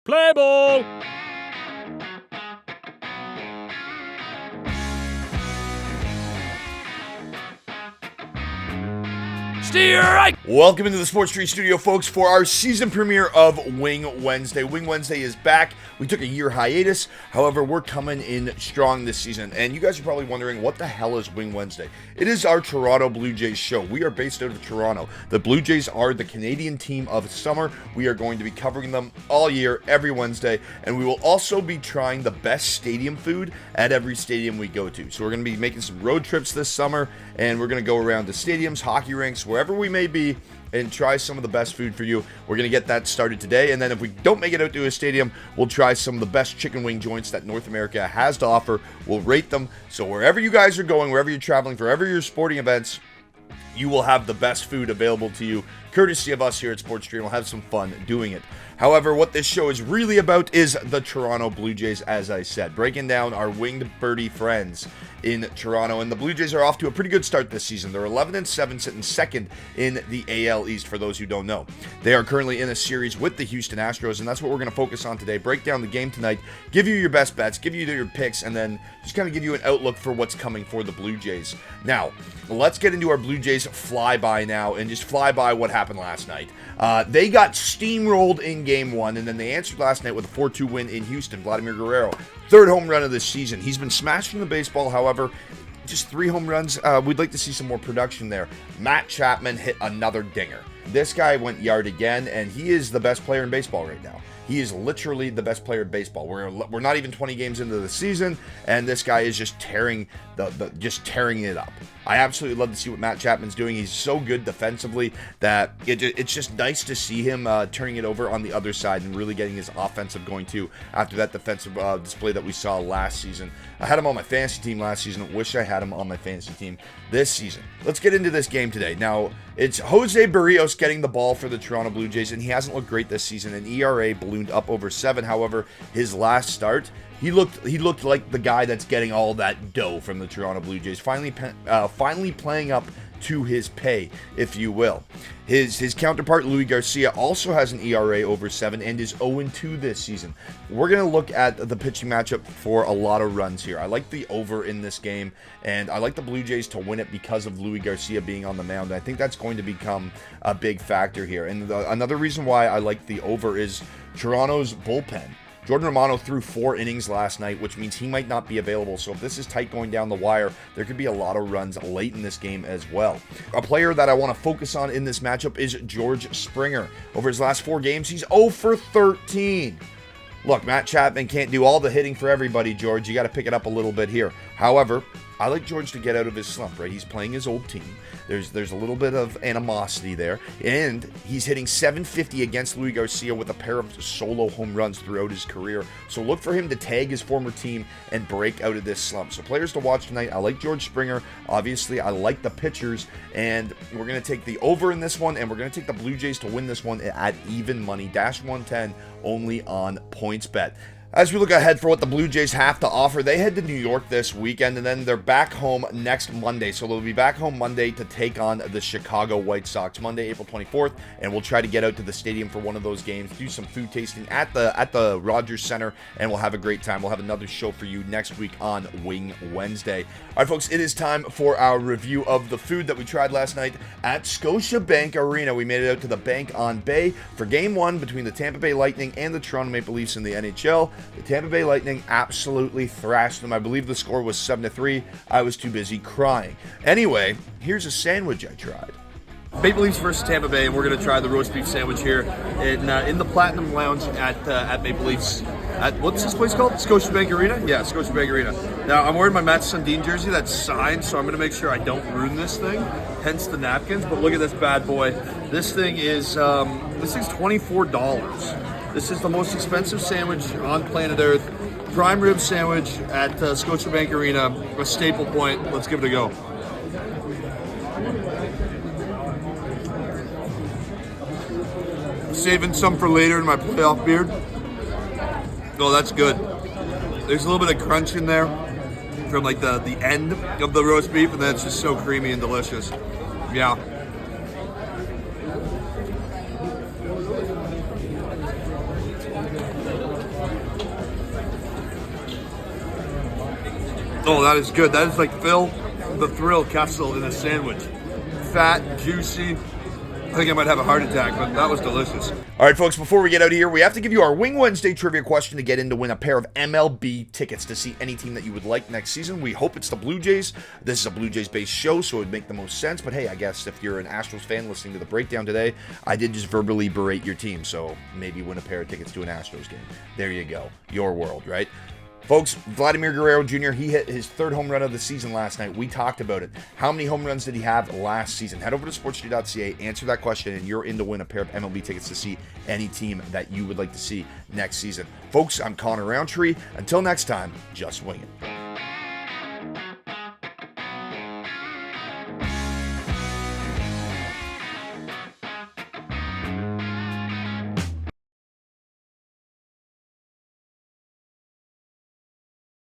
Play ball! Strike! Welcome into the Sports Street Studio, folks, for our season premiere of Wing Wednesday. Wing Wednesday is back. We took a year hiatus. However, we're coming in strong this season. And you guys are probably wondering, what the hell is Wing Wednesday? It is our Toronto Blue Jays show. We are based out of Toronto. The Blue Jays are the Canadian team of summer. We are going to be covering them all year, every Wednesday. And we will also be trying the best stadium food at every stadium we go to. So we're going to be making some road trips this summer. And we're going to go around to stadiums, hockey rinks, wherever we may be, and try some of the best food for you. We're going to get that started today, and then if we don't make it out to a stadium, we'll try some of the best chicken wing joints that North America has to offer. We'll rate them, so wherever you guys are going, wherever you're traveling, wherever your sporting events, you will have the best food available to you, courtesy of us here at Sports Stream. We'll have some fun doing it. However, what this show is really about is the Toronto Blue Jays, as I said, breaking down our winged birdie friends in Toronto. And the Blue Jays are off to a pretty good start this season. They're 11-7, sitting second in the AL East, for those who don't know. They are currently in a series with the Houston Astros, and that's what we're going to focus on today. Break down the game tonight, give you your best bets, give you your picks, and then just kind of give you an outlook for what's coming for the Blue Jays. Now, let's get into our Blue Jays flyby now and just fly by what happened last night. They got steamrolled in Game 1, and then they answered last night with a 4-2 win in Houston. Vladimir Guerrero, third home run of this season. He's been smashing the baseball, however, just 3 home runs. We'd like to see some more production there. Matt Chapman hit another dinger. This guy went yard again, and he is the best player in baseball right now. He is literally the best player in baseball. We're not even 20 games into the season, and this guy is just tearing tearing it up. I absolutely love to see what Matt Chapman's doing. He's so good defensively that it's just nice to see him turning it over on the other side and really getting his offensive going too after that defensive display that we saw last season. I had him on my fantasy team last season. Wish I had him on my fantasy team this season. Let's get into this game today. Now, it's Jose Barrios getting the ball for the Toronto Blue Jays, and he hasn't looked great this season. An ERA ballooned up over 7. However, his last start, he looked like the guy that's getting all that dough from the Toronto Blue Jays, finally playing up to his pay, if you will. His counterpart, Luis Garcia, also has an ERA over 7 and is 0-2 this season. We're going to look at the pitching matchup for a lot of runs here. I like the over in this game, and I like the Blue Jays to win it because of Luis Garcia being on the mound. I think that's going to become a big factor here. And another reason why I like the over is Toronto's bullpen. Jordan Romano threw 4 innings last night, which means he might not be available. So if this is tight going down the wire, there could be a lot of runs late in this game as well. A player that I want to focus on in this matchup is George Springer. Over his last 4 games, he's 0 for 13. Look, Matt Chapman can't do all the hitting for everybody, George. You got to pick it up a little bit here. However, I like George to get out of his slump, right? He's playing his old team. There's a little bit of animosity there. And he's hitting .750 against Luis Garcia with a pair of solo home runs throughout his career. So look for him to tag his former team and break out of this slump. So players to watch tonight, I like George Springer. Obviously, I like the pitchers. And we're going to take the over in this one, and we're going to take the Blue Jays to win this one at even money. -110 only on PointsBet. As we look ahead for what the Blue Jays have to offer, they head to New York this weekend, and then they're back home next Monday. So they'll be back home Monday to take on the Chicago White Sox, Monday, April 24th, and we'll try to get out to the stadium for one of those games, do some food tasting at the Rogers Center, and we'll have a great time. We'll have another show for you next week on Wing Wednesday. All right, folks, it is time for our review of the food that we tried last night at Scotiabank Arena. We made it out to the Bank on Bay for Game 1 between the Tampa Bay Lightning and the Toronto Maple Leafs in the NHL. The Tampa Bay Lightning absolutely thrashed them. I believe the score was 7-3. I was too busy crying. Anyway, here's a sandwich I tried. Maple Leafs versus Tampa Bay, and we're going to try the roast beef sandwich here in the Platinum Lounge at Maple Leafs. What's this place called? Scotiabank Arena? Yeah, Scotiabank Arena. Now, I'm wearing my Matt Sundin jersey that's signed, so I'm going to make sure I don't ruin this thing, hence the napkins. But look at this bad boy. This thing is $24. This is the most expensive sandwich on planet Earth. Prime rib sandwich at Scotiabank Arena, a staple point. Let's give it a go. Saving some for later in my playoff beer. Oh, that's good. There's a little bit of crunch in there from like the end of the roast beef, and then it's just so creamy and delicious. Yeah. Oh, that is good. That is like Phil the Thrill Kessel in a sandwich. Fat, juicy. I think I might have a heart attack, but that was delicious. All right, folks, before we get out of here, we have to give you our Wing Wednesday trivia question to get in to win a pair of MLB tickets to see any team that you would like next season. We hope it's the Blue Jays. This is a Blue Jays-based show, so it would make the most sense. But hey, I guess if you're an Astros fan listening to the breakdown today, I did just verbally berate your team, so maybe win a pair of tickets to an Astros game. There you go. Your world, right? Folks, Vladimir Guerrero Jr., he hit his 3rd home run of the season last night. We talked about it. How many home runs did he have last season? Head over to sportsstudio.ca, answer that question, and you're in to win a pair of MLB tickets to see any team that you would like to see next season. Folks, I'm Connor Roundtree. Until next time, just wing it.